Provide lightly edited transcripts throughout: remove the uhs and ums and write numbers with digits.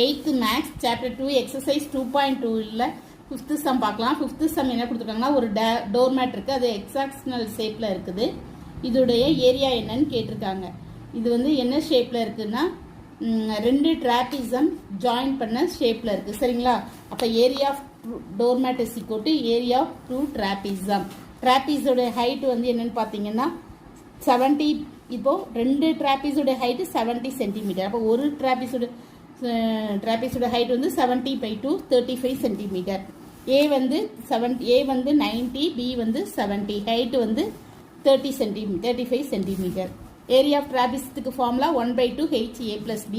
8th maths chapter 2 exercise 2.2ல 5th sum பார்க்கலாம். 5th some என்ன கொடுத்துருக்காங்கன்னா ஒரு டோர் மேட் இருக்குது, அது ஹெக்ஸாகனல் ஷேப்பில் இருக்குது. இதோடைய ஏரியா என்னன்னு கேட்டிருக்காங்க. இது வந்து என்ன ஷேப்பில் இருக்குன்னா 2 ட்ராபிசம் ஜாயின் பண்ண ஷேப்பில் இருக்குது. சரிங்களா? அப்போ area of door mat is equal to area of 2 trapezium. ட்ராபிஸோடைய ஹைட் வந்து என்னன்னு பார்த்தீங்கன்னா 70. இப்போ 2 ட்ராபிஸோட ஹைட்டு 70 சென்டிமீட்டர். அப்போ ஒரு ட்ராபிஸோட ஹைட் வந்து 70/2 35 சென்டிமீட்டர். ஏ வந்து 90, பி வந்து 70, ஹைட்டு வந்து 35 சென்டிமீட்டர். ஏரியா ஆஃப் ட்ராபிஸத்துக்கு ஃபார்முலா 1/2 HA + B.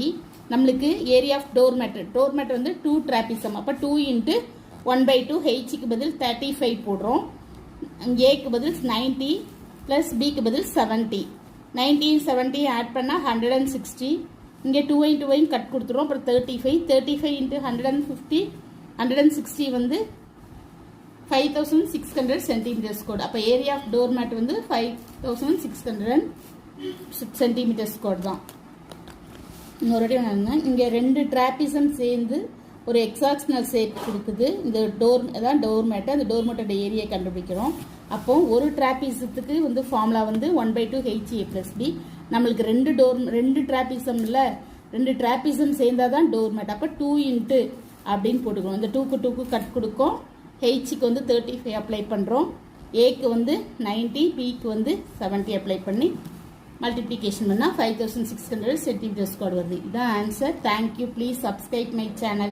நம்மளுக்கு ஏரியா ஆஃப் டோர் மேட் வந்து 2 ட்ராபிசம். அப்போ 2 × 1/2 ஹெச்க்கு பதில் 35 போடுறோம். ஏக்கு பதில் 90 + பிக்கு பதில் 70. 90 70 ஆட் பண்ணால் 160. இங்கே 2 × கட் கொடுத்துருவோம். அப்புறம் 35 × 150 160 வந்து 5600 சென்டிமீட்டர் ஸ்கொயர். அப்போ ஏரியா ஆஃப் டோர் மேட் வந்து 5600 சென்டிமீட்டர் ஸ்கொயர் தான். இன்னொரு இங்கே 2 ட்ராபிசம் சேர்ந்து ஒரு ஹெக்ஸாகனல் ஷேப் கொடுக்குது. இந்த அதான் டோர் மேட்டு. அந்த டோர் மேட்டோட ஏரியா கண்டுபிடிக்கிறோம். அப்போ ஒரு ட்ராபிசத்துக்கு வந்து ஃபார்முலா வந்து 1/2 HA + B. நம்மளுக்கு 2 ட்ராபிசம் இல்லை, 2 ட்ராபிசம் சேர்ந்தா தான் டோர் மேட். அப்போ 2 × அப்படின்னு போட்டுக்கணும். இந்த 2க்கு 2க்கு கட் கொடுக்கும். ஹெச்க்கு வந்து 35 அப்ளை பண்ணுறோம். ஏக்கு வந்து 90, பிக்கு வந்து 70 அப்ளை பண்ணி மல்டிப்ளிகேஷன் பண்ணால் 5600 சென்டிமீட்டர் ஸ்கொயர் வருது. இதுதான் answer. Thank you. Please subscribe my channel.